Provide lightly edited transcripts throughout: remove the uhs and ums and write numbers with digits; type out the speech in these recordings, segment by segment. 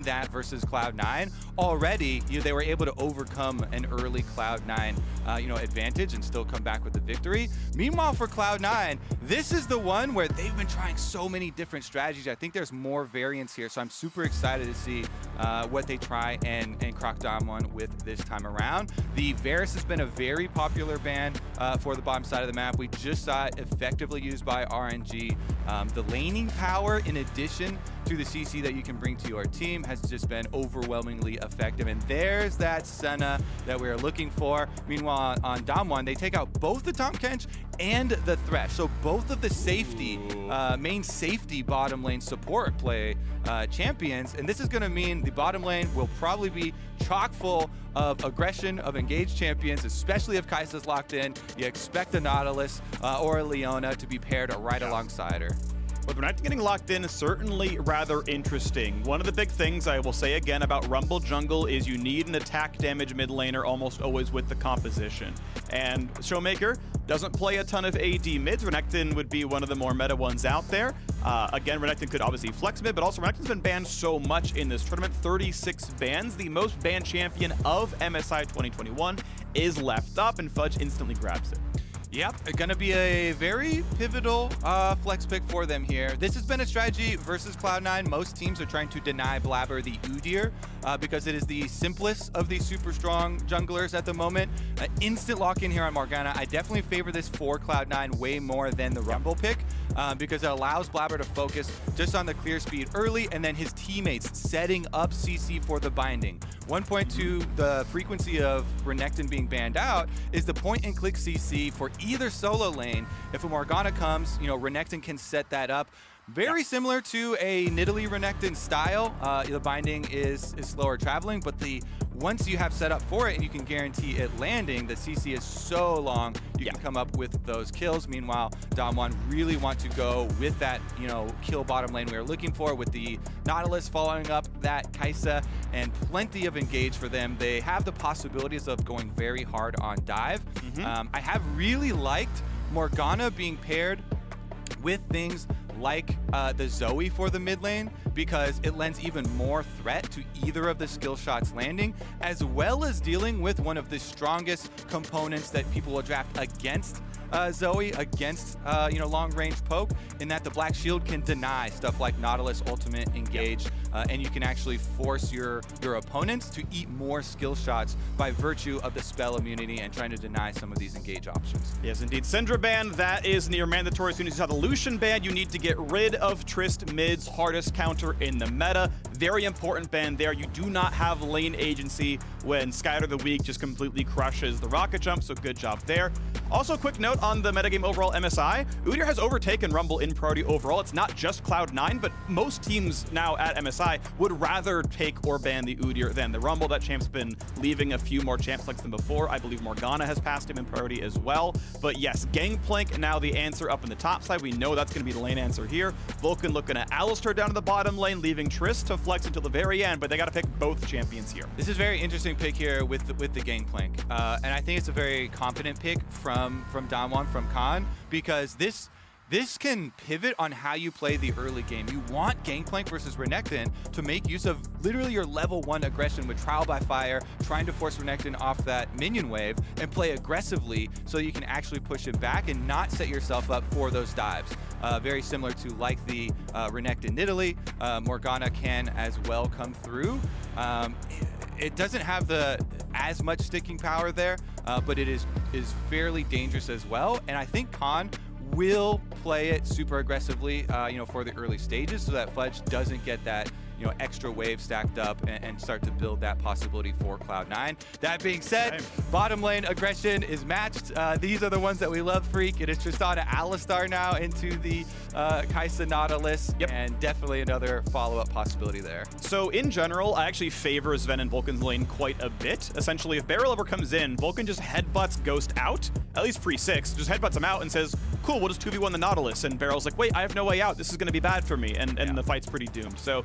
that versus Cloud9 already, they were able to overcome an early Cloud9 advantage and still come back with the victory. Meanwhile, for Cloud9, this is the one where they've been trying so many different strategies. I think there's more variance here, so I'm super excited to see what they try and croc Damwon with this time around. The Varus has been a very popular ban for the bottom side of the map. We just saw it effectively used by RNG. The laning power, in addition to the CC that you can bring to your team, has just been overwhelmingly effective. And there's that Senna that we are looking for. Meanwhile, on Damwon, they take out both the Tahm Kench and the Thresh. So both of the safety, main safety bottom lane support play champions. And this is going to mean the bottom lane will probably be chock full of aggression, of engaged champions, especially if Kai'Sa's locked in. You expect a Nautilus or a Leona to be paired right alongside her. With Renekton getting locked in is certainly rather interesting. One of the big things I will say again about Rumble Jungle is you need an attack damage mid laner almost always with the composition. And Showmaker doesn't play a ton of AD mids. Renekton would be one of the more meta ones out there. Again, Renekton could obviously flex mid, but also Renekton's been banned so much in this tournament. 36 bans. The most banned champion of MSI 2021 is left up, and Fudge instantly grabs it. Yep, gonna be a very pivotal flex pick for them here. This has been a strategy versus Cloud9. Most teams are trying to deny Blabber the Udyr because it is the simplest of these super strong junglers at the moment. Instant lock in here on Morgana. I definitely favor this for Cloud9 way more than the Rumble pick because it allows Blabber to focus just on the clear speed early and then his teammates setting up CC for the binding. 1.2, the frequency of Renekton being banned out is the point and click CC for either solo lane. If a Morgana comes, Renekton can set that up. Very similar to a Nidalee Renekton style. The binding is slower traveling, but once you have set up for it and you can guarantee it landing, the CC is so long, you can come up with those kills. Meanwhile, Damwon really want to go with that, kill bottom lane we are looking for with the Nautilus following up that Kai'Sa and plenty of engage for them. They have the possibilities of going very hard on dive. I have really liked Morgana being paired with things like the Zoe for the mid lane because it lends even more threat to either of the skill shots landing, as well as dealing with one of the strongest components that people will draft against Zoe, against long-range poke, in that the Black Shield can deny stuff like Nautilus Ultimate Engage, and you can actually force your opponents to eat more skill shots by virtue of the spell immunity and trying to deny some of these engage options. Yes, indeed. Syndra ban, that is near mandatory. As soon as you have the Lucian ban, you need to get rid of Trist mid's hardest counter in the meta. Very important ban there. You do not have lane agency when Skyler the Weak just completely crushes the rocket jump, so good job there. Also, a quick note on the metagame overall MSI. Udyr has overtaken Rumble in priority overall. It's not just Cloud9, but most teams now at MSI would rather take or ban the Udyr than the Rumble. That champ's been leaving a few more champ flicks than before. I believe Morgana has passed him in priority as well. But yes, Gangplank now the answer up in the top side. We know that's going to be the lane answer here. Vulcan looking at Alistar down to the bottom lane, leaving Triss to flex until the very end, but they got to pick both champions here. This is very interesting pick here with the Gangplank. And I think it's a very confident pick from Damwon, from Khan, because this can pivot on how you play the early game. You want Gangplank versus Renekton to make use of literally your level 1 aggression with Trial by Fire, trying to force Renekton off that minion wave and play aggressively so you can actually push it back and not set yourself up for those dives. Very similar to like the Renekton Nidalee. Morgana can as well come through. It doesn't have as much sticking power there, but it is fairly dangerous as well. And I think Khan will play it super aggressively, for the early stages, so that Fudge doesn't get that extra wave stacked up and start to build that possibility for Cloud9. That being said, bottom lane aggression is matched. These are the ones that we love, Freak. It is Tristana Alistar now into the Kai'Sa Nautilus, and definitely another follow-up possibility there. So in general, I actually favor Sven and Vulcan's lane quite a bit. Essentially, if Barrel ever comes in, Vulcan just headbutts Ghost out, at least pre-6, just headbutts him out and says, cool, we'll just 2v1 the Nautilus. And Barrel's like, wait, I have no way out. This is going to be bad for me. And the fight's pretty doomed. So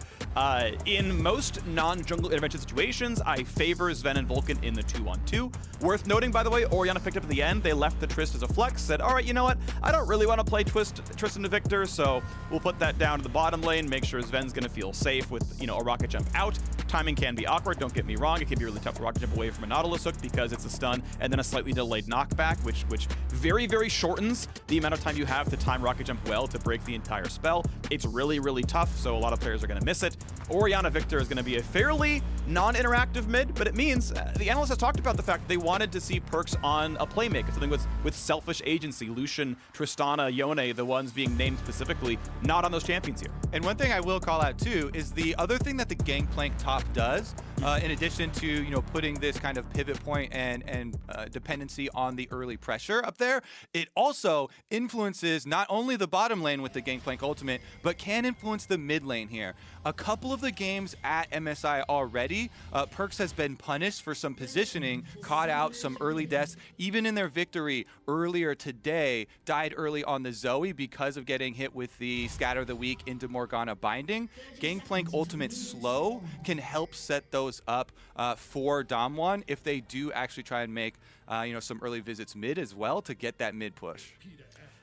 in most non-jungle intervention situations, I favor Sven and Vulcan in the 2-on-2. Worth noting, by the way, Orianna picked up at the end. They left the Trist as a flex, said, all right, you know what? I don't really want to play Tristan to Victor, so we'll put that down to the bottom lane, make sure Sven's going to feel safe with, you know, a rocket jump out. Timing can be awkward, don't get me wrong. It can be really tough to rocket jump away from a Nautilus hook because it's a stun and then a slightly delayed knockback, which very, very shortens the amount of time you have to time rocket jump well to break the entire spell. It's really, really tough, so a lot of players are going to miss it. Orianna Victor is going to be a fairly non-interactive mid, but it means the analyst has talked about the fact they wanted to see perks on a playmaker, something with selfish agency. Lucian, Tristana, Yone, the ones being named specifically, not on those champions here. And one thing I will call out too is the other thing that the Gangplank top does, in addition to, you know, putting this kind of pivot point and dependency on the early pressure up there, it also influences not only the bottom lane with the Gangplank ultimate, but can influence the mid lane here. A couple of the games at MSI already, Perkz has been punished for some positioning, caught out some early deaths. Even in their victory earlier today, died early on the Zoe because of getting hit with the Scatter of the Weak into Morgana binding. Gangplank ultimate slow can help set those up for Damwon if they do actually try and make you know, some early visits mid as well to get that mid push.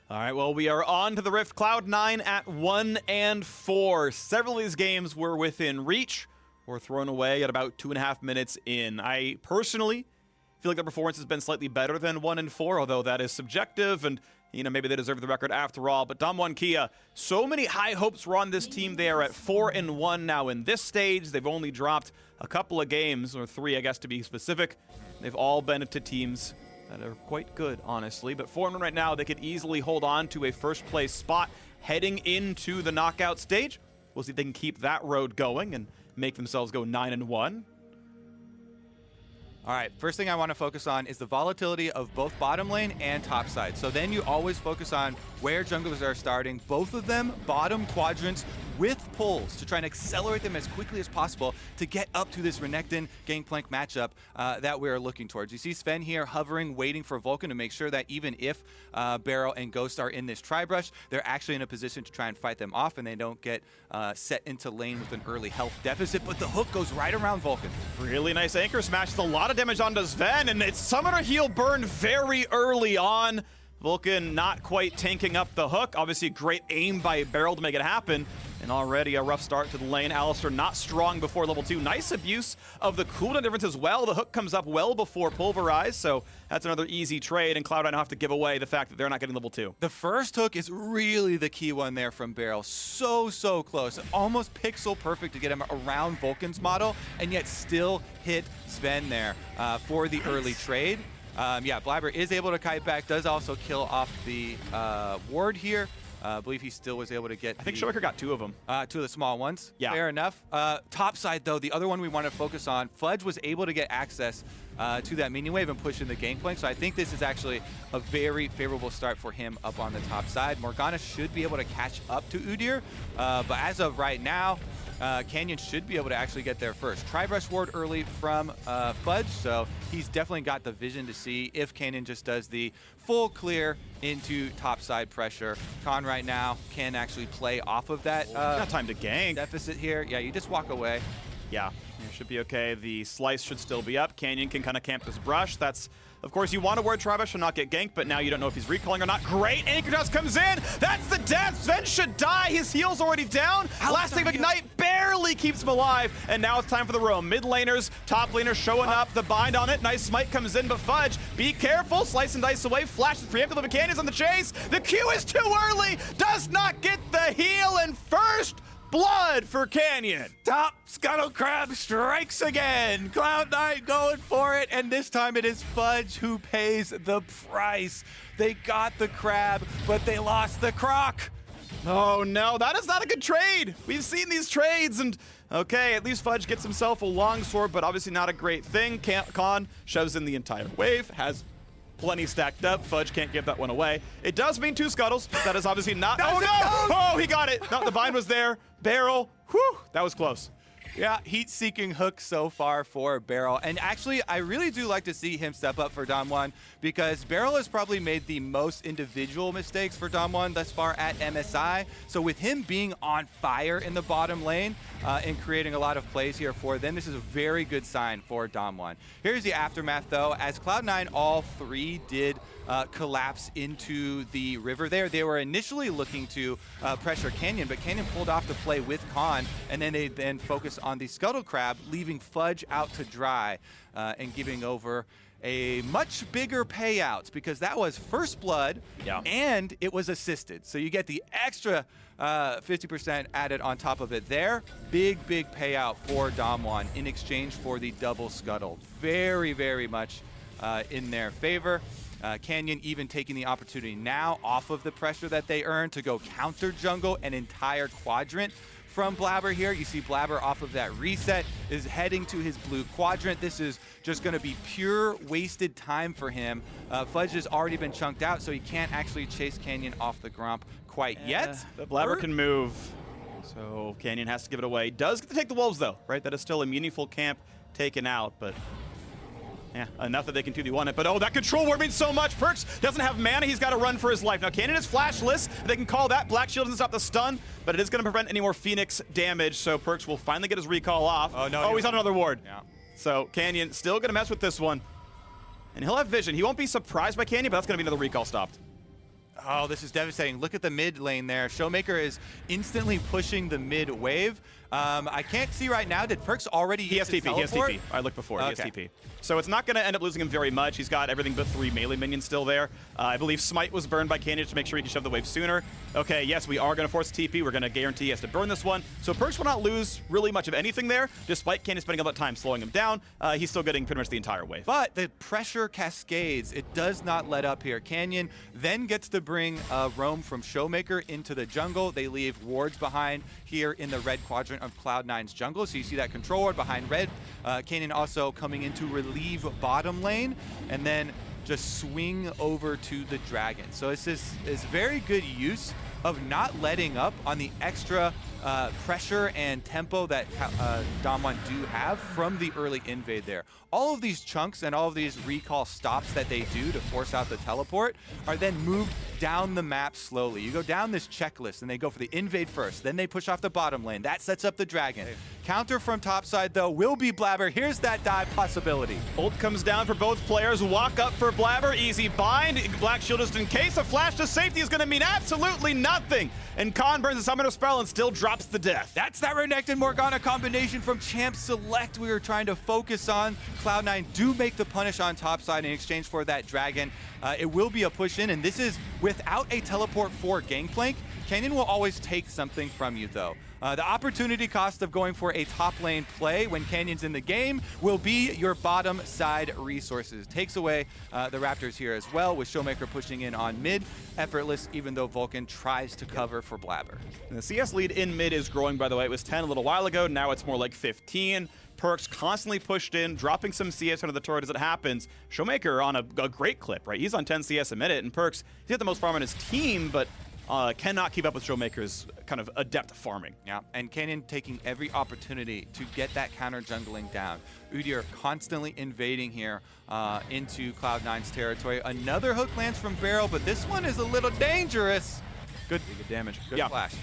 All right, well, we are on to the Rift. Cloud9 at 1-4. Several of these games were within reach or thrown away at about 2.5 minutes in. I personally feel like the performance has been slightly better than 1-4, although that is subjective, and you know, maybe they deserve the record after all. But Damwon Kia, so many high hopes were on this team. They are at 4-1 now in this stage. They've only dropped a couple of games, or 3, I guess, to be specific. They've all been to teams that are quite good, honestly. But 4-1 right now, they could easily hold on to a first-place spot heading into the knockout stage. We'll see if they can keep that road going and make themselves go 9-1. All right, first thing I want to focus on is the volatility of both bottom lane and top side. So then you always focus on where junglers are starting, both of them bottom quadrants with pulls to try and accelerate them as quickly as possible to get up to this Renekton Gangplank matchup that we're looking towards. You see Sven here hovering, waiting for Vulcan to make sure that even if Barrel and Ghost are in this tri-brush, they're actually in a position to try and fight them off and they don't get set into lane with an early health deficit, but the hook goes right around Vulcan. Really nice anchor smash. It's a lot of damage onto Sven, and it's Summoner Heal burned very early on. Vulcan not quite tanking up the hook. Obviously, great aim by Barrel to make it happen. And already a rough start to the lane. Alistar not strong before level 2. Nice abuse of the cooldown difference as well. The hook comes up well before Pulverize, so that's another easy trade, and Cloud9 don't have to give away the fact that they're not getting level 2. The first hook is really the key one there from Barrel. So close. Almost pixel perfect to get him around Vulcan's model, and yet still hit Sven there for the early trade. Yeah, Blabber is able to kite back, does also kill off the ward here. I believe he still was able to get I think Showaker got 2 of them. 2 of the small ones. Yeah. Fair enough. Top side, though, the other one we want to focus on, Fudge was able to get access to that minion wave and push in the Gangplank, so I think this is actually a very favorable start for him up on the top side. Morgana should be able to catch up to Udyr, but as of right now, Canyon should be able to actually get there first. Tri-brush ward early from Fudge, so he's definitely got the vision to see if Canyon just does the full clear into topside pressure. Khan right now can actually play off of that got time to gank. deficit here. Yeah, you just walk away. Yeah, it should be okay. The slice should still be up. Canyon can kind of camp this brush. That's, of course, you want to ward Tri-brush and not get ganked, but now you don't know if he's recalling or not. Great, Anchor Dust comes in. That's the death. Sven should die. His heal's already down. Last Save Ignite barely keeps him alive, and now it's time for the roam. Mid laners, top laners showing up. The bind on it. Nice smite comes in, but Fudge, be careful. Slice and dice away. Flashes preemptive. The Canyon's on the chase. The Q is too early. Does not get the heal, and first blood for Canyon. Top Scuttle Crab strikes again. Cloud9 going for it, and this time it is Fudge who pays the price. They got the crab, but they lost the croc. Oh no, that is not a good trade. We've seen these trades, and okay, at least Fudge gets himself a longsword, but obviously not a great thing. Khan shoves in the entire wave, has plenty stacked up. Fudge can't give that one away. It does mean 2 scuttles. That is obviously not. Oh no! Oh, he got it. No, the bind was there. Barrel. Whew, that was close. Yeah, heat-seeking hook so far for Beryl. And actually, I really do like to see him step up for Damwon because Beryl has probably made the most individual mistakes for Damwon thus far at MSI. So with him being on fire in the bottom lane and creating a lot of plays here for them, this is a very good sign for Damwon. Here's the aftermath, though. As Cloud9, all three did collapse into the river there. They were initially looking to pressure Canyon, but Canyon pulled off the play with Khan, and then they focused on the Scuttle Crab, leaving Fudge out to dry and giving over a much bigger payout because that was first blood and it was assisted. So you get the extra 50% added on top of it there. Big payout for Damwon in exchange for the double scuttle. Very much in their favor. Canyon even taking the opportunity now off of the pressure that they earned to go counter jungle an entire quadrant from Blabber here. You see Blabber off of that reset is heading to his blue quadrant. This is just going to be pure wasted time for him. Fudge has already been chunked out, so he can't actually chase Canyon off the Gromp quite yet. But Blabber can move, so Canyon has to give it away. Does get to take the Wolves, though, right? That is still a meaningful camp taken out, but yeah, enough that they can 2v1 it. But oh, that control ward means so much. Perkz doesn't have mana. He's got to run for his life. Now, Canyon is flashless. They can call that. Black Shield doesn't stop the stun, but it is going to prevent any more Phoenix damage. So Perkz will finally get his recall off. Oh, no. Oh, he's on another ward. Yeah. So Canyon still going to mess with this one. And he'll have vision. He won't be surprised by Canyon, but that's going to be another recall stopped. Oh, this is devastating. Look at the mid lane there. Showmaker is instantly pushing the mid wave. I can't see right now. Did Perkz already use his teleport? He has TP. I looked before. Okay. He has TP. So it's not going to end up losing him very much. He's got everything but 3 melee minions still there. I believe Smite was burned by Canyon to make sure he can shove the wave sooner. Okay, yes, we are going to force TP. We're going to guarantee he has to burn this one. So Perkz will not lose really much of anything there, despite Canyon spending all that time slowing him down. He's still getting pretty much the entire wave. But the pressure cascades. It does not let up here. Canyon then gets to bring Roam from Showmaker into the jungle. They leave wards behind here in the red quadrant of Cloud9's jungle. So you see that control ward behind red. Canyon also coming in to relieve bottom lane and then just swing over to the dragon. So it's very good use of not letting up on the extra pressure and tempo that Damwon do have from the early invade there. All of these chunks and all of these recall stops that they do to force out the teleport are then moved down the map slowly. You go down this checklist and they go for the invade first, then they push off the bottom lane. That sets up the dragon. Counter from topside though will be Blabber. Here's that dive possibility. Ult comes down for both players. Walk up for Blabber. Easy bind. Black Shield just in case. A flash to safety is going to mean absolutely nothing. And Khan burns a summoner spell and still drops the death. That's that Renekton Morgana combination from Champ Select we were trying to focus on. Cloud9 do make the punish on topside in exchange for that dragon. It will be a push in, and this is without a teleport for Gangplank. Canyon will always take something from you, though. The opportunity cost of going for a top lane play when Canyon's in the game will be your bottom side resources. Takes away the Raptors here as well, with Showmaker pushing in on mid. Effortless, even though Vulcan tries to cover for Blabber. And the CS lead in mid is growing, by the way. It was 10 a little while ago. Now it's more like 15. Perkz constantly pushed in, dropping some CS under the turret as it happens. Showmaker on a great clip, right? He's on 10 CS a minute, and Perkz, he's got the most farm on his team, but cannot keep up with Showmaker's kind of adept farming. Yeah, and Canyon taking every opportunity to get that counter jungling down. Udyr constantly invading here into Cloud9's territory. Another hook lands from Beryl, but this one is a little dangerous. Good damage, good flash.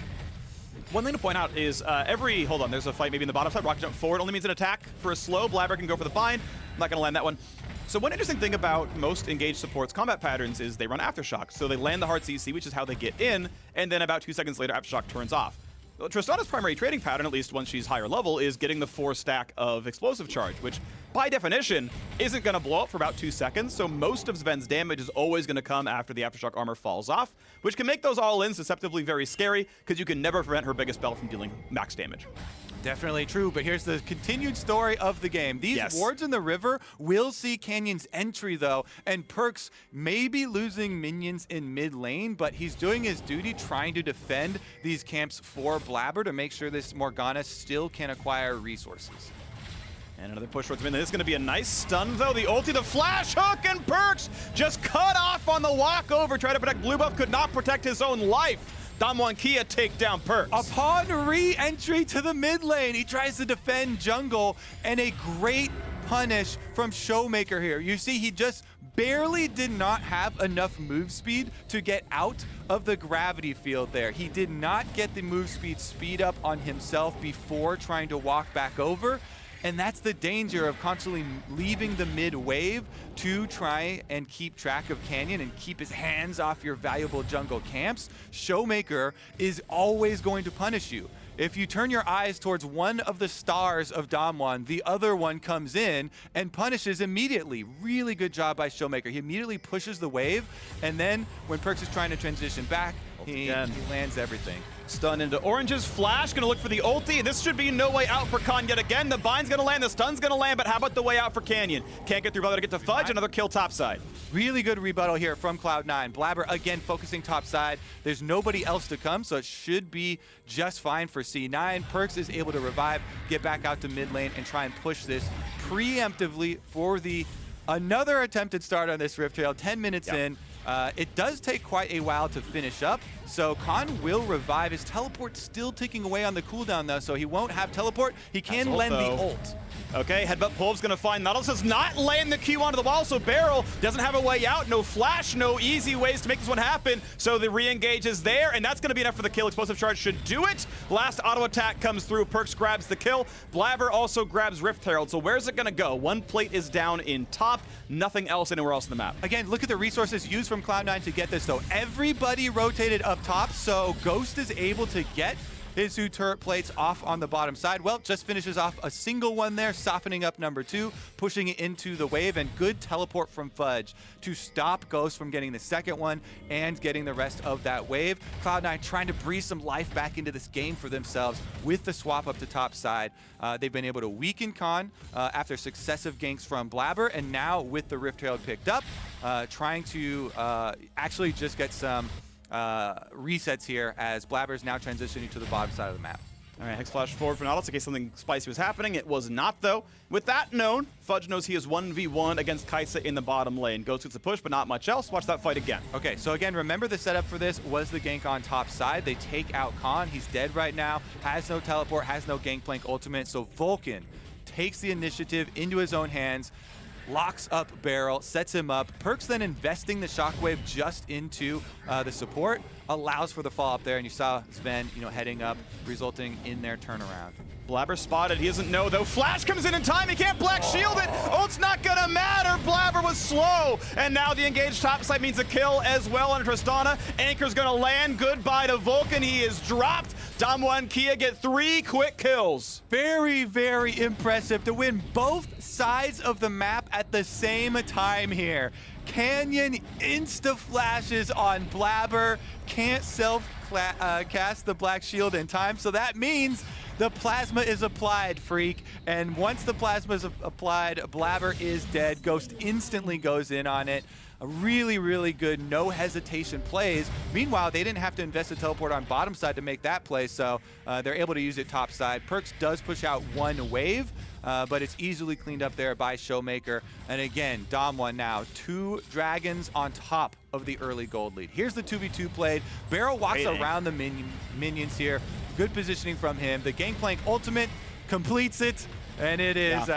One thing to point out is hold on, there's a fight maybe in the bottom side. Rocket jump forward only means an attack. For a slow, Blabber can go for the bind. I'm not going to land that one. So one interesting thing about most engaged supports' combat patterns is they run Aftershock. So they land the hard CC, which is how they get in, and then about 2 seconds later, Aftershock turns off. Well, Tristana's primary trading pattern, at least once she's higher level, is getting the 4 stack of explosive charge, which by definition isn't going to blow up for about 2 seconds. So most of Sven's damage is always going to come after the Aftershock armor falls off, which can make those all-ins susceptibly very scary because you can never prevent her biggest spell from dealing max damage. Definitely true, but here's the continued story of the game. These wards in the river will see Canyon's entry, though, and Perkz may be losing minions in mid lane, but he's doing his duty trying to defend these camps for Blabber to make sure this Morgana still can acquire resources. And another push towards mid. This is going to be a nice stun, though. The ulti, the flash hook, and Perkz just cut off on the walk over. Try to protect Blue Buff, could not protect his own life. Damwon Kia take down Perks. Upon re-entry to the mid lane, he tries to defend jungle, and a great punish from Showmaker here. You see, he just barely did not have enough move speed to get out of the gravity field there. He did not get the move speed up on himself before trying to walk back over. And that's the danger of constantly leaving the mid wave to try and keep track of Canyon and keep his hands off your valuable jungle camps. Showmaker is always going to punish you. If you turn your eyes towards one of the stars of Damwon, the other one comes in and punishes immediately. Really good job by Showmaker. He immediately pushes the wave, and then when Perks is trying to transition back, he lands everything. Stun into Orange's flash, gonna look for the ulti, and this should be no way out for Khan yet again. The bind's gonna land, the stun's gonna land, but how about the way out for Canyon? Can't get through Brother to get to Fudge, another kill topside. Really good rebuttal here from Cloud9. Blabber again focusing topside. There's nobody else to come, so it should be just fine for C9. Perks is able to revive, get back out to mid lane, and try and push this preemptively for the another attempted start on this Rift Trail. 10 minutes in. It does take quite a while to finish up, so Khan will revive. His teleport still ticking away on the cooldown though, so he won't have teleport. He can lend the ult. Okay, Headbutt Pulve's gonna find Nautilus, does not land the Q onto the wall, so Beryl doesn't have a way out, no flash, no easy ways to make this one happen, so the re-engage is there, and that's gonna be enough for the kill. Explosive Charge should do it. Last auto attack comes through, Perks grabs the kill. Blabber also grabs Rift Herald, so where's it gonna go? One plate is down in top, nothing else anywhere else in the map. Again, look at the resources used from Cloud9 to get this though. Everybody rotated up top, so Ghost is able to get his 2 turret plates off on the bottom side. Well, just finishes off a single one there, softening up number 2, pushing it into the wave, and good teleport from Fudge to stop Ghost from getting the second one and getting the rest of that wave. Cloud9 trying to breathe some life back into this game for themselves with the swap up to top side. They've been able to weaken Khan after successive ganks from Blabber, and now with the Rift Herald picked up, trying to actually just get some resets here as Blabber is now transitioning to the bottom side of the map. All right, Hex Flash forward for Nautilus in case something spicy was happening. It was not, though. With that known, Fudge knows he is 1v1 against Kaisa in the bottom lane. Ghost gets a push, but not much else. Watch that fight again. Okay, so again, remember the setup for this was the gank on top side. They take out Khan. He's dead right now, has no teleport, has no Gangplank ultimate, so Vulcan takes the initiative into his own hands, locks up Beryl, sets him up. Perks then investing the shockwave just into the support, allows for the fall up there, and you saw Sven, heading up, resulting in their turnaround. Blabber spotted, he doesn't know though. Flash comes in time, he can't black shield it. Oh, it's not gonna matter, Blabber was slow. And now the engaged topside means a kill as well on Tristana. Anchor's gonna land, goodbye to Vulcan, he is dropped. Damwon Kia get 3 quick kills. Very, very impressive to win both sides of the map at the same time here. Canyon insta-flashes on Blabber, can't self-cast the Black Shield in time, so that means the plasma is applied, Freak. And once the plasma is applied, Blabber is dead. Ghost instantly goes in on it. A really, really good no hesitation plays. Meanwhile, they didn't have to invest a teleport on bottom side to make that play, so they're able to use it top side. Perks does push out 1 wave, but it's easily cleaned up there by Showmaker. And again, Damwon now 2 dragons on top of the early gold lead. Here's the 2v2 played. Beryl walks around the minions here. Good positioning from him. The Gangplank ultimate completes it. And it is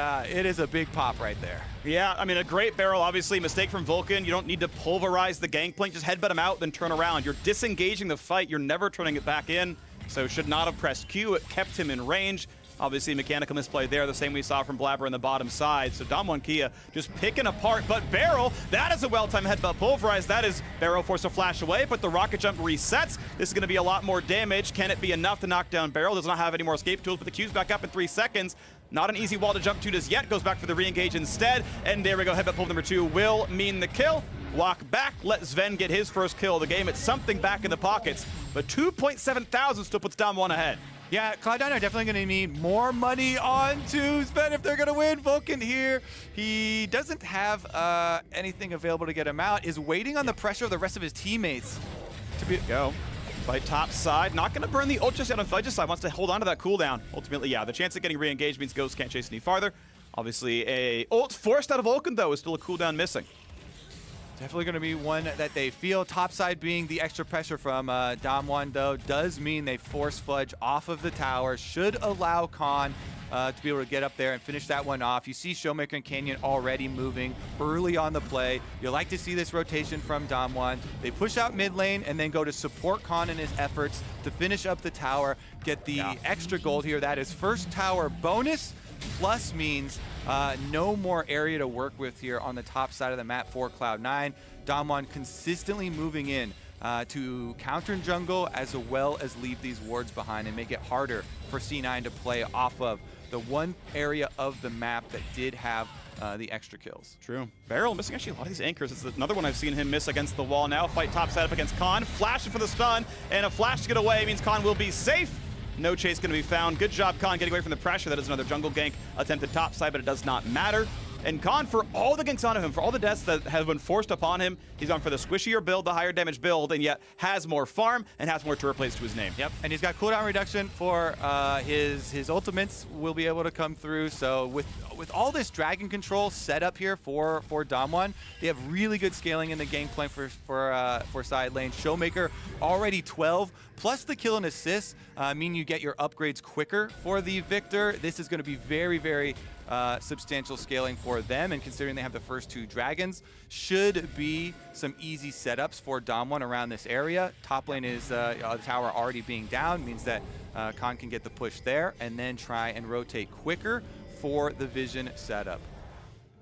a big pop right there. Yeah, I mean, a great Beryl, obviously. Mistake from Vulcan. You don't need to pulverize the Gangplank. Just headbutt him out, then turn around. You're disengaging the fight. You're never turning it back in. So should not have pressed Q. It kept him in range. Obviously, mechanical misplay there, the same we saw from Blabber on the bottom side. So Damwon Kia just picking apart. But Beryl, that is a well-timed headbutt pulverize. That is Beryl forced to flash away, but the rocket jump resets. This is going to be a lot more damage. Can it be enough to knock down Beryl? Does not have any more escape tools, but the Q's back up in 3 seconds. Not an easy wall to jump to just yet. Goes back for the re-engage instead. And there we go. Headbutt pull number 2 will mean the kill. Walk back, let Sven get his first kill of the game. It's something back in the pockets, but 2.7 thousand still puts Dom 1 ahead. Yeah, Cloud9 are definitely going to need more money on to Sven if they're going to win. Vulcan here, he doesn't have anything available to get him out, is waiting on the pressure of the rest of his teammates to be go. Fight top side, not going to burn the ult just yet on Fudge's side, wants to hold on to that cooldown. Ultimately, yeah, the chance of getting re-engaged means Ghost can't chase any farther. Obviously, a ult forced out of Vulcan, though, is still a cooldown missing. Definitely going to be one that they feel. Topside being the extra pressure from Damwon, though, does mean they force Fudge off of the tower. Should allow Khan to be able to get up there and finish that one off. You see Showmaker and Canyon already moving early on the play. You like to see this rotation from Damwon. They push out mid lane and then go to support Khan in his efforts to finish up the tower, get the extra gold here. That is first tower bonus, plus means no more area to work with here on the top side of the map for Cloud9. Damwon consistently moving in to counter jungle as well as leave these wards behind and make it harder for C9 to play off of the one area of the map that did have the extra kills. True. Beryl missing actually a lot of these anchors. It's another one I've seen him miss against the wall now. Fight top side up against Khan. Flashing for the stun, and a flash to get away means Khan will be safe. No chase going to be found. Good job, Khan, getting away from the pressure. That is another jungle gank attempted topside, but it does not matter. And Khan, for all the ganks onto him, for all the deaths that have been forced upon him, he's gone for the squishier build, the higher damage build, and yet has more farm and has more turret plays to his name. Yep, and he's got cooldown reduction for his ultimates will be able to come through. So with all this dragon control set up here for Damwon, they have really good scaling in the gangplank for side lane. Showmaker already 12, plus the kill and assist mean you get your upgrades quicker for the Victor. This is going to be very, very substantial scaling for them, and considering they have the first two dragons, should be some easy setups for Damwon around this area. Top lane is the tower already being down, means that Khan can get the push there and then try and rotate quicker for the vision setup.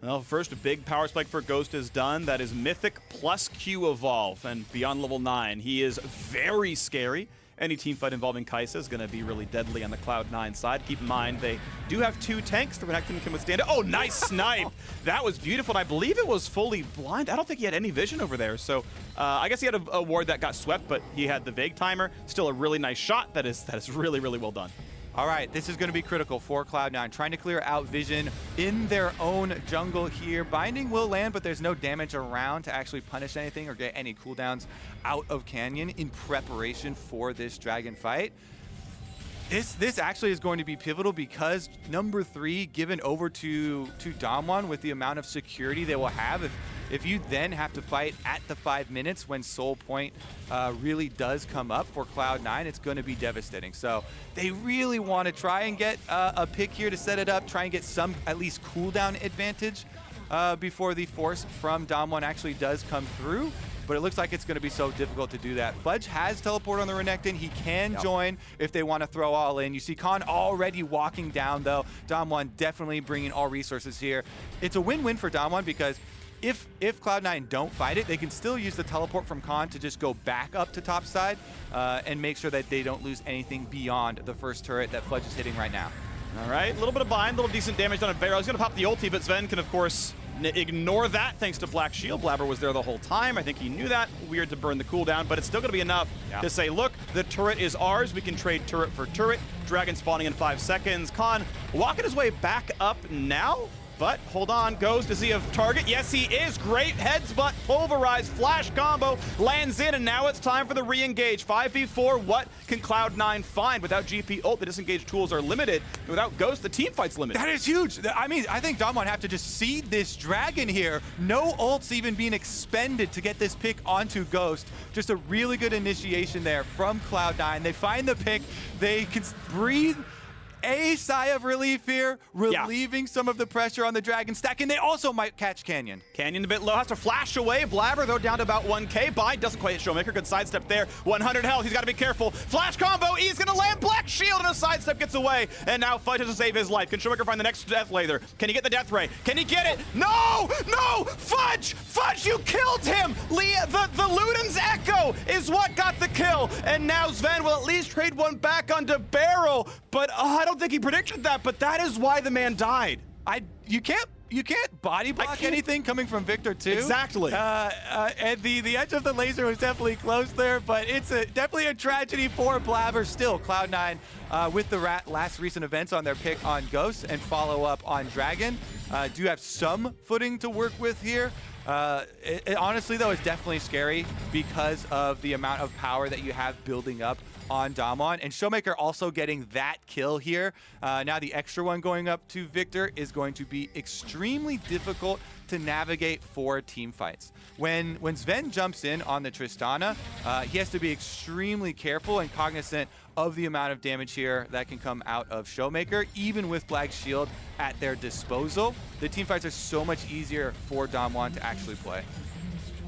Well, first big power spike for Ghost is done. That is Mythic plus Q Evolve, and beyond level 9, he is very scary. Any team fight involving Kai'Sa is going to be really deadly on the Cloud9 side. Keep in mind, they do have 2 tanks. The Renekton can withstand it. Oh, nice snipe! That was beautiful, and I believe it was fully blind. I don't think he had any vision over there, so I guess he had a ward that got swept, but he had the Vague timer. Still a really nice shot. That is really, really well done. All right, this is going to be critical for Cloud9, trying to clear out vision in their own jungle here. Binding will land, but there's no damage around to actually punish anything or get any cooldowns out of Canyon in preparation for this dragon fight. This actually is going to be pivotal because number 3 given over to Damwon with the amount of security they will have. If you then have to fight at the 5 minutes when Soul Point really does come up for Cloud9, it's going to be devastating. So they really want to try and get a pick here to set it up, try and get some at least cooldown advantage before the force from Damwon actually does come through. But it looks like it's going to be so difficult to do that. Fudge has teleport on the Renekton. He can join if they want to throw all in. You see Khan already walking down, though. Damwon definitely bringing all resources here. It's a win-win for Damwon because if Cloud9 don't fight it, they can still use the teleport from Khan to just go back up to top side and make sure that they don't lose anything beyond the first turret that Fudge is hitting right now. All right, a little bit of bind, a little decent damage done on Beryl. He's going to pop the ulti, but Sven can, of course, ignore that thanks to Black Shield. Blabber was there the whole time. I think he knew that. Weird to burn the cooldown, but it's still going to be enough to say, look, the turret is ours. We can trade turret for turret. Dragon spawning in 5 seconds. Khan walking his way back up now. But hold on, Ghost, is he a target? Yes, he is. Great headbutt, pulverize, flash combo, lands in, and now it's time for the re-engage. 5v4, what can Cloud9 find? Without GP ult, the disengage tools are limited. Without Ghost, the team fight's limited. That is huge. I mean, I think Damwon have to just seed this dragon here. No ults even being expended to get this pick onto Ghost. Just a really good initiation there from Cloud9. They find the pick. They can breathe a sigh of relief here, relieving some of the pressure on the dragon stack, and they also might catch Canyon. Canyon a bit low, has to flash away. Blabber, though, down to about 1k. Bind doesn't quite hit Showmaker. Good sidestep there. 100 health. He's got to be careful. Flash combo. He's going to land Black Shield, and a sidestep gets away. And now Fudge has to save his life. Can Showmaker find the next Death Lather? Can he get the Death Ray? Can he get it? No! No! Fudge! Fudge, you killed him! The Luden's Echo is what got the kill. And now Sven will at least trade one back onto Beryl. But I don't think he predicted that, but that is why the man died. You can't body block anything coming from Victor too. Exactly. And the edge of the laser was definitely close there, but it's definitely a tragedy for Blabber. Still, Cloud9 with the last recent events on their pick on Ghost and follow up on Dragon do have some footing to work with here. Honestly, though, it's definitely scary because of the amount of power that you have building up on Damwon, and Showmaker also getting that kill here. Now the extra one going up to Victor is going to be extremely difficult to navigate for team fights. When Sven jumps in on the Tristana, he has to be extremely careful and cognizant of the amount of damage here that can come out of Showmaker, even with Black Shield at their disposal. The team fights are so much easier for Damwon to actually play.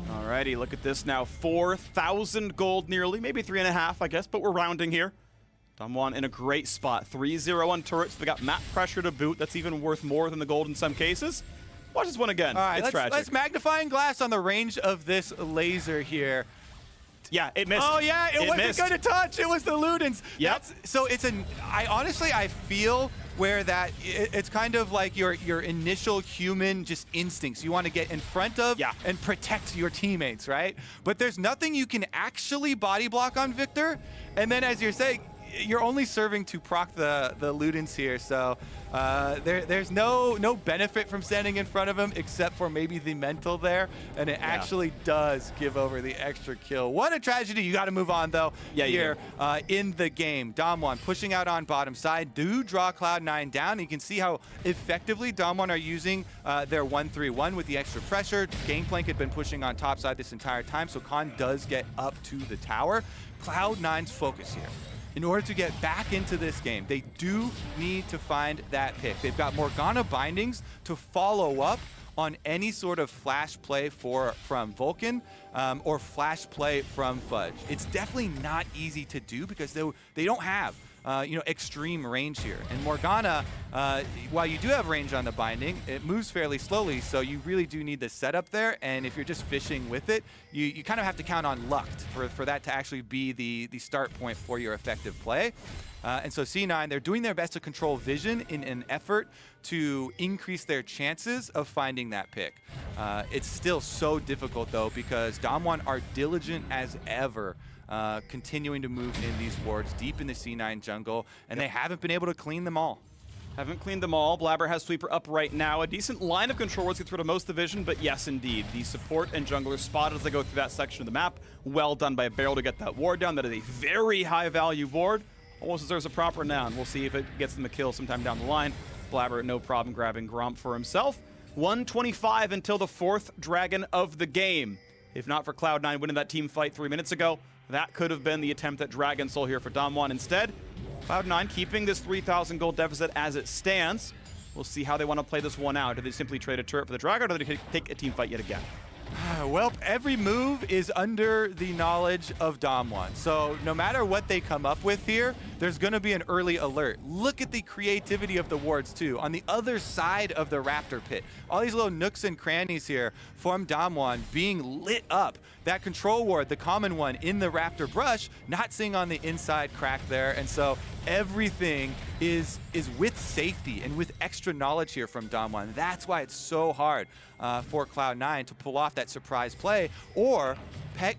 Alrighty, look at this now. 4,000 gold nearly, maybe 3.5, I guess, but we're rounding here. Damwon in a great spot. 3-0 on turrets. They got map pressure to boot. That's even worth more than the gold in some cases. Watch this one again. All right, it's tragic. let's magnifying glass on the range of this laser here. Yeah, it missed. Oh yeah, it wasn't going to touch. It was the Ludens. Yep. So it's I feel where that it's kind of like your initial human just instincts. You want to get in front of and protect your teammates, right? But there's nothing you can actually body block on Victor. And then as you're saying, you're only serving to proc the Ludens here, so there's no benefit from standing in front of him except for maybe the mental there, and it actually does give over the extra kill. What a tragedy. You got to move on though here in the game. Damwon pushing out on bottom side, do draw Cloud9 down. You can see how effectively Damwon are using their 1-3-1 with the extra pressure. Gangplank had been pushing on top side this entire time, so Khan does get up to the tower. Cloud9's focus here, in order to get back into this game, they do need to find that pick. They've got Morgana bindings to follow up on any sort of flash play from Vulcan or flash play from Fudge. It's definitely not easy to do because they don't have extreme range here. And Morgana, while you do have range on the binding, it moves fairly slowly, so you really do need the setup there. And if you're just fishing with it, you kind of have to count on luck for that to actually be the start point for your effective play. And so C9, they're doing their best to control vision in an effort to increase their chances of finding that pick. It's still so difficult though, because Damwon are diligent as ever, continuing to move in these wards deep in the C9 jungle, and they haven't been able to clean them all. Haven't cleaned them all. Blabber has Sweeper up right now. A decent line of control wards gets rid of most of the vision, but yes, indeed. The support and jungler spot as they go through that section of the map. Well done by Barrel to get that ward down. That is a very high value ward. Almost deserves a proper noun. We'll see if it gets them a kill sometime down the line. Blabber, no problem grabbing Gromp for himself. 125 until the 4th dragon of the game. If not for Cloud9 winning that team fight 3 minutes ago, that could have been the attempt at Dragon Soul here for Damwon. Instead, Cloud9 keeping this 3,000 gold deficit as it stands. We'll see how they want to play this one out. Do they simply trade a turret for the Dragon, or do they take a team fight yet again? Well, every move is under the knowledge of Damwon. So no matter what they come up with here, there's going to be an early alert. Look at the creativity of the wards too. On the other side of the Raptor pit, all these little nooks and crannies here from Damwon being lit up. That control ward, the common one in the Raptor brush, not seeing on the inside crack there. And so everything is with safety and with extra knowledge here from Damwon. That's why it's so hard for Cloud9 to pull off that surprise play or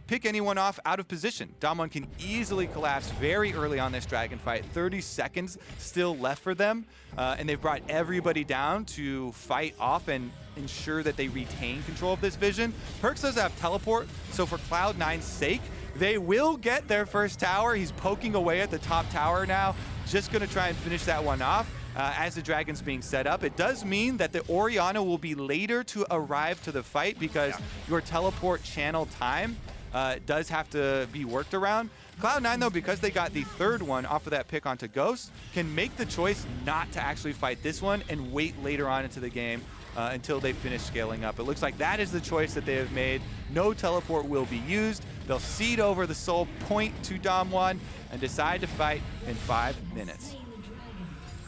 pick anyone off out of position. Damwon can easily collapse very early on this dragon fight. 30 seconds still left for them, and they've brought everybody down to fight off and ensure that they retain control of this vision. Perkz does have teleport, so for Cloud9's sake, they will get their first tower. He's poking away at the top tower now, just gonna try and finish that one off. As the dragon's being set up, it does mean that the Orianna will be later to arrive to the fight because your teleport channel time does have to be worked around. Cloud9 though, because they got the 3rd one off of that pick onto Ghost, can make the choice not to actually fight this one and wait later on into the game until they finish scaling up. It looks like that is the choice that they have made. No teleport will be used. They'll cede over the soul point to Damwon and decide to fight in 5 minutes.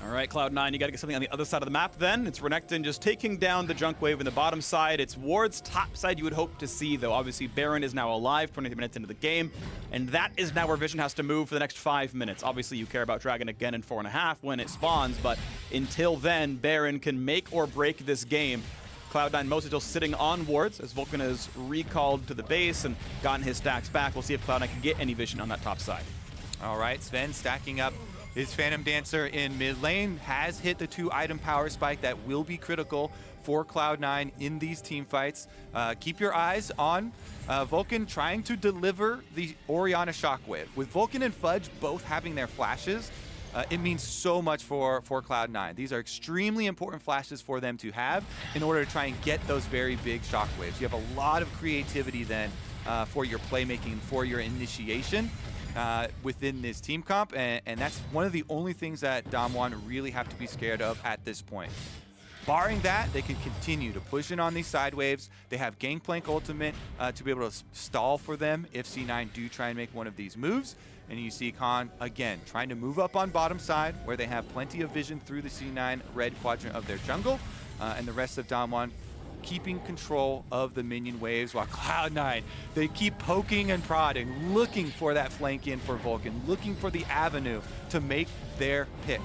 All right, Cloud9, you got to get something on the other side of the map then. It's Renekton just taking down the junk wave in the bottom side. It's Ward's top side you would hope to see, though. Obviously, Baron is now alive 20 minutes into the game, and that is now where Vision has to move for the next 5 minutes. Obviously, you care about Dragon again in 4.5 when it spawns, but until then, Baron can make or break this game. Cloud9 mostly still sitting on wards as Vulcan is recalled to the base and gotten his stacks back. We'll see if Cloud9 can get any vision on that top side. All right, Sven stacking up His Phantom Dancer in mid lane has hit the 2-item power spike that will be critical for Cloud9 in these team fights. Keep your eyes on Vulcan trying to deliver the Orianna Shockwave. With Vulcan and Fudge both having their flashes, it means so much for Cloud9. These are extremely important flashes for them to have in order to try and get those very big shockwaves. You have a lot of creativity then for your playmaking, for your initiation within this team comp, and that's one of the only things that Damwon really have to be scared of at this point. Barring that, they can continue to push in on these side waves. They have Gangplank ultimate to be able to stall for them if C9 do try and make one of these moves. And you see Khan, again, trying to move up on bottom side where they have plenty of vision through the C9 red quadrant of their jungle. And the rest of Damwon keeping control of the minion waves, while Cloud9, they keep poking and prodding, looking for that flank in for Vulcan, looking for the avenue to make their pick.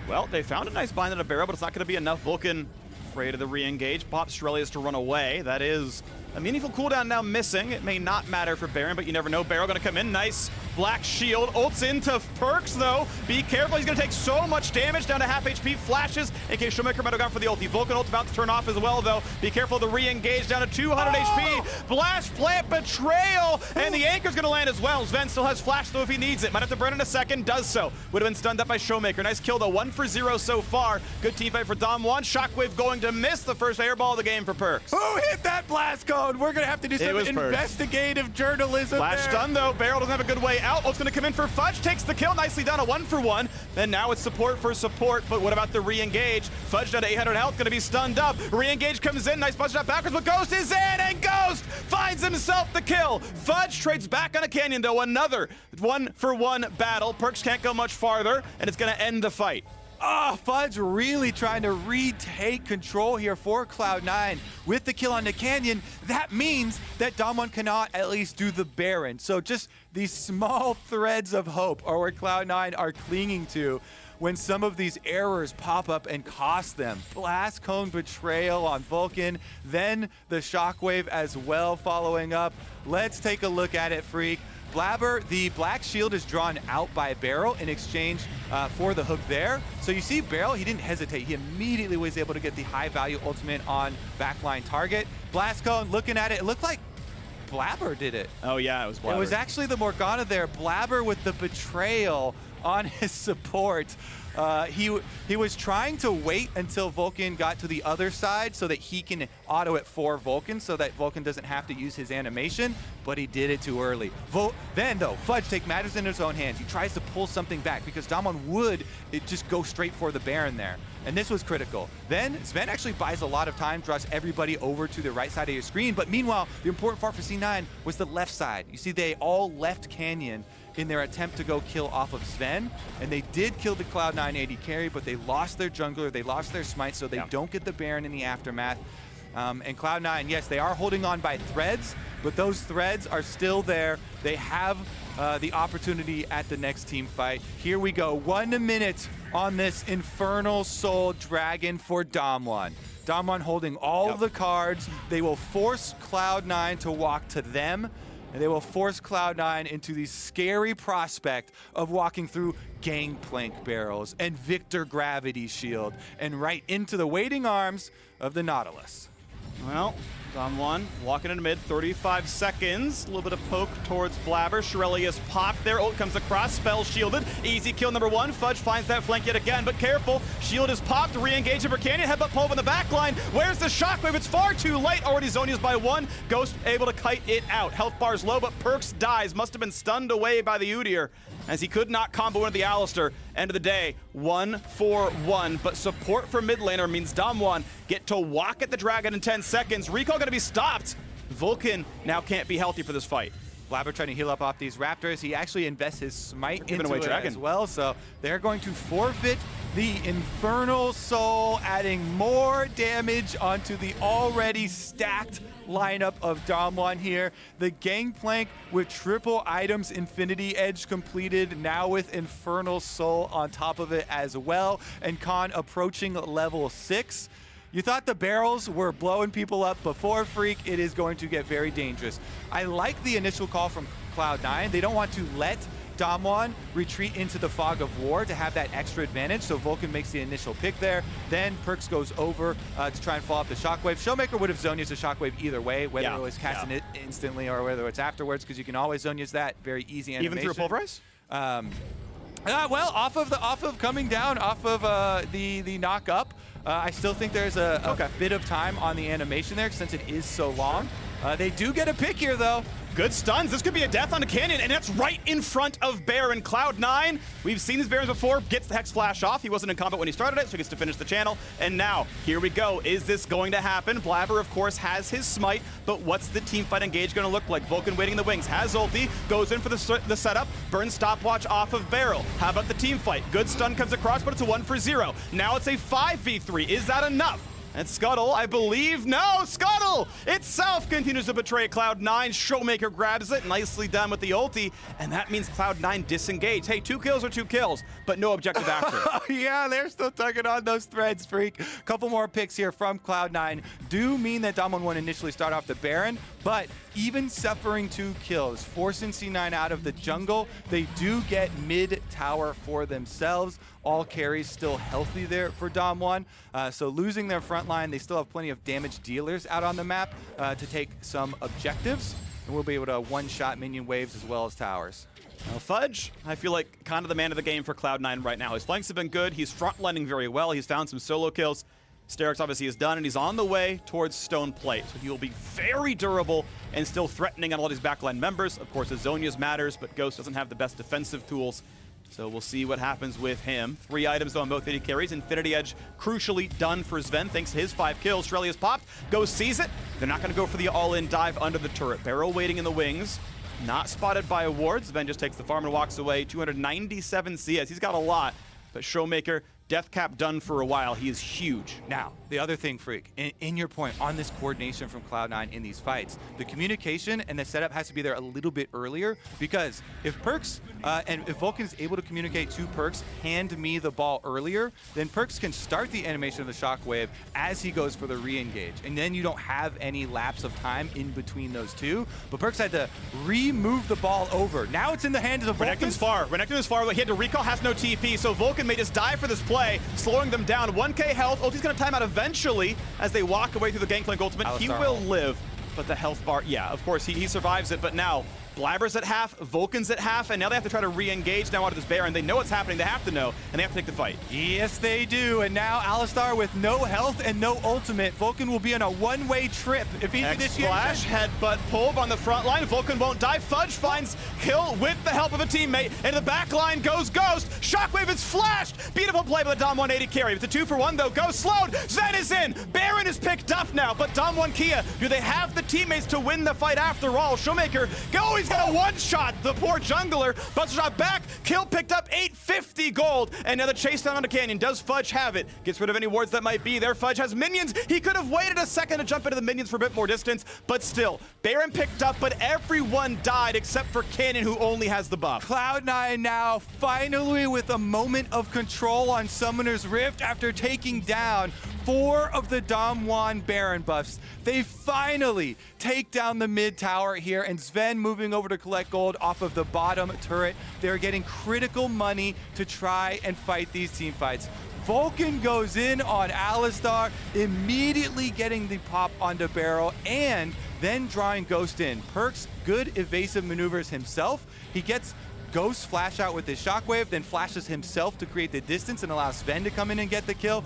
Well, they found a nice bind on a barrel, but it's not going to be enough. Vulcan afraid of the re-engage. Pops Shurelius to run away. That is a meaningful cooldown now missing. It may not matter for Baron, but you never know. Baron going to come in. Nice black shield. Ults into Perks, though. Be careful. He's going to take so much damage, down to half HP. Flashes in case Showmaker might have gone for the ulti. Vulcan ult's about to turn off as well, though. Be careful. The re-engage down to 200 HP. Blast Plant Betrayal. And the anchor's going to land as well. Sven still has flash, though, if he needs it. Might have to burn in a second. Does so. Would have been stunned up by Showmaker. Nice kill, though. 1 for 0 so far. Good team fight for Damwon. Shockwave going to miss the first airball of the game for Perks. Who hit that blast cone? We're going to have to do some investigative journalism Flash there. stun, though. Barrel doesn't have a good way out. Ult's going to come in for Fudge. Takes the kill. Nicely done. A 1 for 1. And now it's support for support. But what about the re-engage? Fudge down to 800 health. Going to be stunned up. Re-engage comes in. Nice punch up backwards. But Ghost is in. And Ghost finds himself the kill. Fudge trades back on a Canyon, though. Another 1 for 1 battle. Perks can't go much farther. And it's going to end the fight. Fudge really trying to retake control here for Cloud9 with the kill on the Canyon. That means that Damwon cannot at least do the Baron. So just these small threads of hope are where Cloud9 are clinging to when some of these errors pop up and cost them. Blast Cone Betrayal on Vulcan, then the Shockwave as well following up. Let's take a look at it, Freak. Blabber, the black shield is drawn out by Beryl in exchange for the hook there. So you see Beryl, he didn't hesitate. He immediately was able to get the high value ultimate on backline target. Blast Cone, looking at it, it looked like Blabber did it. Oh yeah, it was Blabber. It was actually the Morgana there. Blabber with the betrayal on his support. He was trying to wait until Vulcan got to the other side so that he can auto it for Vulcan so that Vulcan doesn't have to use his animation, but he did it too early. Then, though, Fudge takes matters in his own hands. He tries to pull something back because Damwon would just go straight for the Baron there. And this was critical. Then Sven actually buys a lot of time, draws everybody over to the right side of your screen. But meanwhile, the important part for C9 was the left side. You see, they all left Canyon in their attempt to go kill off of Sven. And they did kill the Cloud9 AD carry, but they lost their jungler, they lost their smite, so they don't get the Baron in the aftermath. And Cloud9, yes, they are holding on by threads, but those threads are still there. They have the opportunity at the next team fight. Here we go, 1 minute on this Infernal Soul Dragon for Damwon. Damwon holding all the cards. They will force Cloud9 to walk to them, and they will force Cloud9 into the scary prospect of walking through Gangplank barrels and Victor Gravity Shield and right into the waiting arms of the Nautilus. Well, Damwon walking into mid, 35 seconds. A little bit of poke towards Blabber. Shurelius popped there. Ult comes across, spell shielded. Easy kill number 1. Fudge finds that flank yet again, but careful. Shield is popped, re-engage over Canyon. Headbutt pull in the back line. Where's the Shockwave? It's far too late. Already Zonia's by 1. Ghost able to kite it out. Health bar's low, but Perks dies. Must have been stunned away by the Udyr as he could not combo into the Alistair. End of the day, 1 for 1. But support for mid laner means Damwon get to walk at the Dragon in 10 seconds. Recall gonna be stopped. Vulcan now can't be healthy for this fight. Blabber trying to heal up off these Raptors. He actually invests his smite into away it Dragon as well, so they're going to forfeit the Infernal Soul, adding more damage onto the already stacked lineup of Damwon here. The Gangplank with triple items Infinity Edge completed, now with Infernal Soul on top of it as well, and Khan approaching level 6. You thought the barrels were blowing people up before, Freak. It is going to get very dangerous. I like the initial call from Cloud9. They don't want to let Damwon retreat into the Fog of War to have that extra advantage, so Vulcan makes the initial pick there. Then Perkz goes over to try and follow up the Shockwave. Showmaker would have Zonia's a Shockwave either way, whether it was casting it instantly or whether it's afterwards, because you can always Zonia's that. Very easy animation. Even through a Pulverize? Well, off of coming down, off of the knock up, I still think there's a bit of time on the animation there since it is so long. They do get a pick here, though. Good stuns. This could be a death on a Canyon, and that's right in front of Baron. Cloud9, we've seen these Barons before, gets the Hex Flash off. He wasn't in combat when he started it, so he gets to finish the channel. And now, here we go. Is this going to happen? Blabber, of course, has his smite, but what's the teamfight engage going to look like? Vulcan waiting in the wings, has ulti, goes in for the setup, burns stopwatch off of Barrel. How about the teamfight? Good stun comes across, but it's a 1-for-0. Now it's a 5v3. Is that enough? And Scuttle, I believe, no, Scuttle itself continues to betray Cloud9. Showmaker grabs it, nicely done with the ulti, and that means Cloud9 disengage. Hey, 2 kills are 2 kills, but no objective after. Yeah, they're still tugging on those threads, Freak. Couple more picks here from Cloud9 do mean that Damwon won't initially start off the Baron, but even suffering 2 kills, forcing C9 out of the jungle, they do get mid tower for themselves. All carries still healthy there for Damwon. So losing their front line, they still have plenty of damage dealers out on the map to take some objectives. And we'll be able to one-shot minion waves as well as towers. Now Fudge, I feel like kind of the man of the game for Cloud9 right now. His flanks have been good. He's front-lining very well. He's found some solo kills. Sterix obviously is done, and he's on the way towards Stone Plate. So he will be very durable and still threatening on all these backline members. Of course, his Zonia's matters, but Ghost doesn't have the best defensive tools. So we'll see what happens with him. 3 items, though, on both AD carries. Infinity Edge crucially done for Sven, thanks to his 5 kills. Shrelia popped. Ghost sees it. They're not going to go for the all-in dive under the turret. Barrel waiting in the wings. Not spotted by a ward. Sven just takes the farm and walks away. 297 CS. He's got a lot. But Showmaker, death cap done for a while. He is huge. Now, the other thing, Freak, in your point on this coordination from Cloud9 in these fights, the communication and the setup has to be there a little bit earlier, because if Perkz and if Vulcan is able to communicate to Perkz, hand me the ball earlier, then Perkz can start the animation of the shockwave as he goes for the re-engage. And then you don't have any lapse of time in between those two. But Perkz had to re-move the ball over. Now it's in the hands of Vulcan. Renekton's far. Renekton is far, but he had to recall, has no TP, so Vulcan may just die for this play, slowing them down. 1k health. Ulti's going to time out eventually as they walk away through the Gangplank ultimate. He will live, but the health bar, yeah, of course, he survives it, but now Blabber's at half, Vulcan's at half, and now they have to try to re-engage now out of this Baron. They know what's happening, they have to know, and they have to take the fight. Yes, they do, and now Alistar with no health and no ultimate. Vulcan will be on a one-way trip. If he's X-Flash, headbutt, pull on the front line. Vulcan won't die. Fudge finds kill with the help of a teammate. Into the back line goes Ghost. Shockwave is flashed. Beautiful play by the Dom 180 carry. It's a 2-for-1 though. Ghost slowed. Zen is in. Baron is picked up now, but Dom 1 Kia, do they have the teammates to win the fight after all? Showmaker, go, he's got a one-shot. The poor jungler. Buster shot back. Kill picked up 850 gold. And now the chase down on the canyon. Does Fudge have it? Gets rid of any wards that might be there. Fudge has minions. He could have waited a second to jump into the minions for a bit more distance, but still, Baron picked up, but everyone died except for Canyon, who only has the buff. Cloud9 now finally with a moment of control on Summoner's Rift after taking down 4 of the Dom Juan Baron buffs. They finally take down the mid tower here, and Sven moving over to collect gold off of the bottom turret. They're getting critical money to try and fight these team fights. Vulcan goes in on Alistar, immediately getting the pop onto Barrel, and then drawing Ghost in. Perkz, good evasive maneuvers himself. He gets Ghost flash out with his shockwave, then flashes himself to create the distance and allows Sven to come in and get the kill.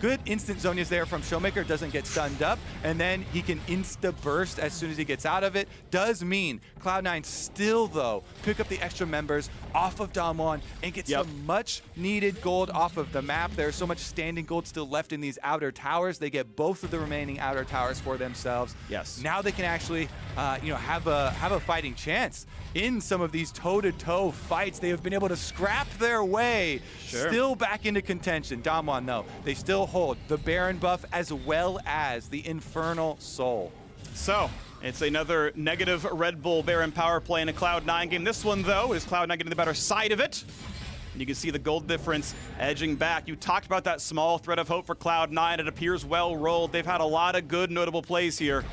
Good instant Zonia's there from Showmaker, doesn't get stunned up, and then he can insta-burst as soon as he gets out of it. Does mean Cloud9 still, though, pick up the extra members off of Damwon and get some much-needed gold off of the map. There's so much standing gold still left in these outer towers. They get both of the remaining outer towers for themselves. Yes. Now they can actually, have a fighting chance in some of these toe-to-toe fights. They have been able to scrap their way still back into contention. Damwon, though, they still hold the Baron buff as well as the Infernal Soul. So, it's another negative Red Bull Baron power play in a Cloud9 game. This one, though, is Cloud9 getting the better side of it. And you can see the gold difference edging back. You talked about that small thread of hope for Cloud9. It appears well rolled. They've had a lot of good notable plays here.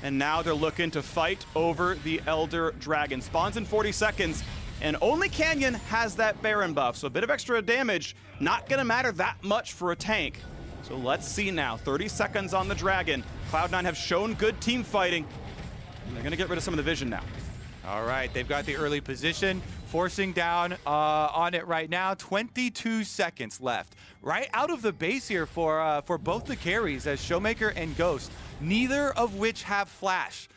And now they're looking to fight over the Elder Dragon. Spawns in 40 seconds. and only Canyon has that Baron buff, so a bit of extra damage, not gonna matter that much for a tank. So let's see now, 30 seconds on the Dragon. Cloud9 have shown good team fighting, and they're gonna get rid of some of the vision now. All right, they've got the early position, forcing down on it right now. 22 seconds left. Right out of the base here for both the carries as Showmaker and Ghost, neither of which have flash.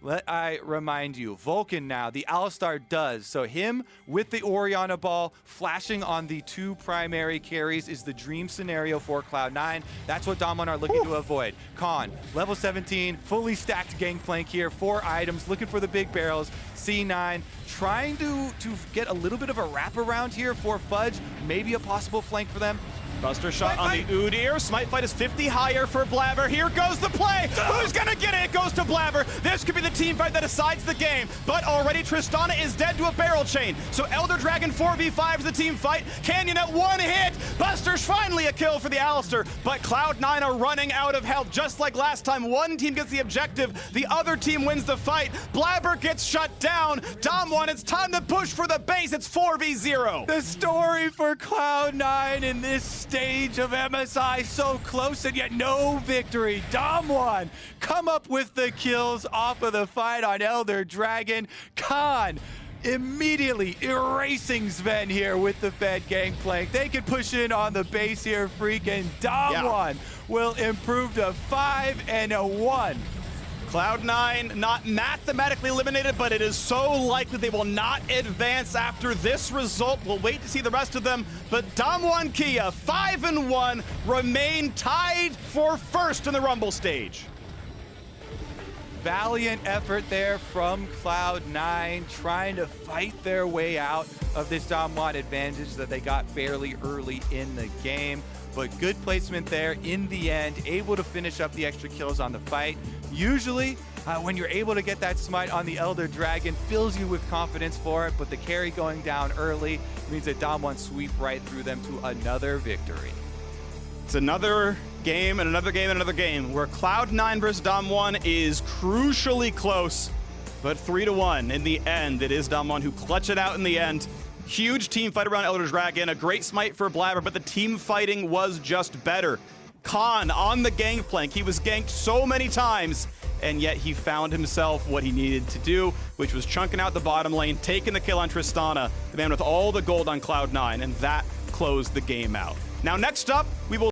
Let I remind you, Vulcan now, the Alistar does. So him with the Orianna ball flashing on the two primary carries is the dream scenario for Cloud9. That's what Damwon are looking to avoid. Khan, level 17, fully stacked gangplank here, 4 items, looking for the big barrels. C9 trying to get a little bit of a wraparound here for Fudge, maybe a possible flank for them. Buster shot on the Udyr. Smite fight is 50 higher for Blabber. Here goes the play. Who's gonna get it? It goes to Blabber. This could be the team fight that decides the game. But already Tristana is dead to a barrel chain. So Elder Dragon 4v5 is the team fight. Canyon at 1 hit. Buster's finally a kill for the Alistar. But Cloud9 are running out of health. Just like last time, one team gets the objective. The other team wins the fight. Blabber gets shut down. Damwon, it's time to push for the base. It's 4v0. The story for Cloud9 in this stage of MSI, so close and yet no victory. Damwon come up with the kills off of the fight on Elder Dragon. Khan immediately erasing Sven here with the Fed gangplank. They can push in on the base here, freaking Damwon will improve to 5-1. Cloud9 not mathematically eliminated, but it is so likely they will not advance after this result. We'll wait to see the rest of them, but Damwon Kia, 5-1, remain tied for first in the Rumble stage. Valiant effort there from Cloud9, trying to fight their way out of this Damwon advantage that they got fairly early in the game. But good placement there in the end, able to finish up the extra kills on the fight. Usually, when you're able to get that smite on the Elder Dragon, fills you with confidence for it, but the carry going down early means that Damwon sweep right through them to another victory. It's another game and another game and another game where Cloud9 versus Damwon is crucially close, but 3-1 in the end. It is Damwon who clutch it out in the end. Huge team fight around Elder Dragon, a great smite for Blabber, but the team fighting was just better. Khan on the gangplank. He was ganked so many times, and yet he found himself what he needed to do, which was chunking out the bottom lane, taking the kill on Tristana, the man with all the gold on Cloud9, and that closed the game out. Now, next up, we will